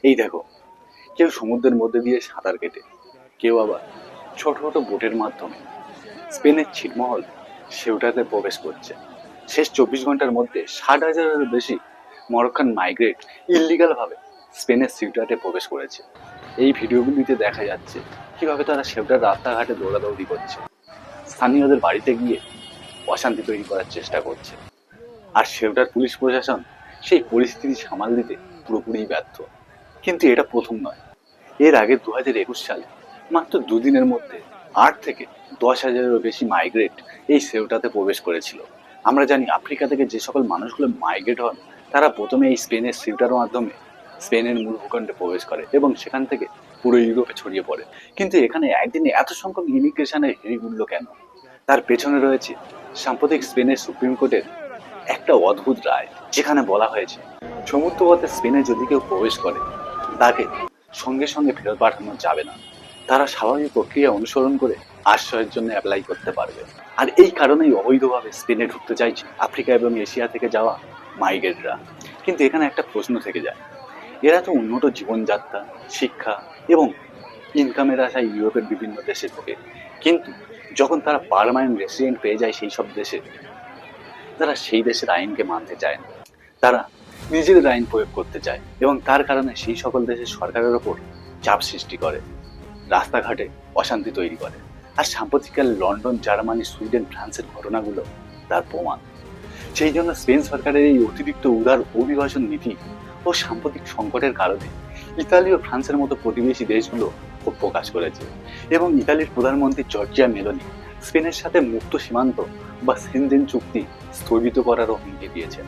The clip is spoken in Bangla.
এই দেখো, কেউ সমুদ্রের মধ্যে দিয়ে সাঁতার কেটে, কেউ আবার ছোট ছোট বোটের মাধ্যমে স্পেনের ছিটমহল সেউটাতে প্রবেশ করছে। শেষ 24 ঘন্টার মধ্যে 60,000-এর বেশি মরক্কান মাইগ্রেট ইল্লিগাল ভাবে স্পেনের সিউটাতে প্রবেশ করেছে। এই ভিডিওগুলিতে দেখা যাচ্ছে কিভাবে তারা সেউটার রাস্তাঘাটে দৌড়াদৌড়ি করছে, স্থানীয়দের বাড়িতে গিয়ে অশান্তি তৈরি করার চেষ্টা করছে। আর সেউটার পুলিশ প্রশাসন সেই পরিস্থিতি সামাল দিতে পুরোপুরি ব্যর্থ। কিন্তু এটা প্রথম নয়। এর আগে 2021 সালে মাত্র দুদিনের মধ্যে 8 থেকে 10,000-এরও বেশি মাইগ্রেট এই সেউটাতে প্রবেশ করেছিল। আমরা জানি আফ্রিকা থেকে যে সকল মানুষগুলো মাইগ্রেট হন তারা প্রথমে এই স্পেনের সিউটার মাধ্যমে স্পেনের মূল ভূখণ্ডে প্রবেশ করে এবং সেখান থেকে পুরো ইউরোপে ছড়িয়ে পড়ে। কিন্তু এখানে একদিনে এত সংখ্যক ইমিগ্রেশনের হিড়িক উঠল কেন? তার পেছনে রয়েছে সাম্প্রতিক স্পেনের সুপ্রিম কোর্টের একটা অদ্ভুত রায়, যেখানে বলা হয়েছে সমুদ্রপথে স্পেনে যদি কেউ প্রবেশ করে তাকে সঙ্গে সঙ্গে ফেরত পাঠানো যাবে না। তারা স্বাভাবিক প্রক্রিয়া অনুসরণ করে আশ্রয়ের জন্য অ্যাপ্লাই করতে পারবে। আর এই কারণেই অবৈধভাবে স্পেনে ঢুকতে চাইছে আফ্রিকা এবং এশিয়া থেকে যাওয়া মাইগ্রেটরা। কিন্তু এখানে একটা প্রশ্ন থেকে যায়, এরা তো উন্নত জীবনযাত্রা, শিক্ষা এবং ইনকামের আশায় ইউরোপের বিভিন্ন দেশে ঢোকে, কিন্তু যখন তারা পার্মানেন্ট রেসিডেন্ট পেয়ে যায় সেই সব দেশে, তারা সেই দেশের আইনকে মানতে চায় না। তারা নিজেদের আইন প্রয়োগ করতে চায় এবং তার কারণে সেই সকল দেশের সরকারের ওপর চাপ সৃষ্টি করে, রাস্তাঘাটে অশান্তি তৈরি করে। আর সাম্প্রতিককাল লন্ডন, জার্মানি, সুইডেন, ফ্রান্সের ঘটনাগুলো তার প্রমাণ। সেই জন্য স্পেন সরকারের এই অতিরিক্ত উদার অভিবাসন নীতি ও সাম্প্রতিক সংকটের কারণে ইতালি ও ফ্রান্সের মতো প্রতিবেশী দেশগুলো ক্ষোভ প্রকাশ করেছে এবং ইতালির প্রধানমন্ত্রী জর্জিয়া মেলোনি স্পেনের সাথে মুক্ত সীমান্ত বা সেনজেন চুক্তি স্থগিত করারও হুমকি দিয়েছেন।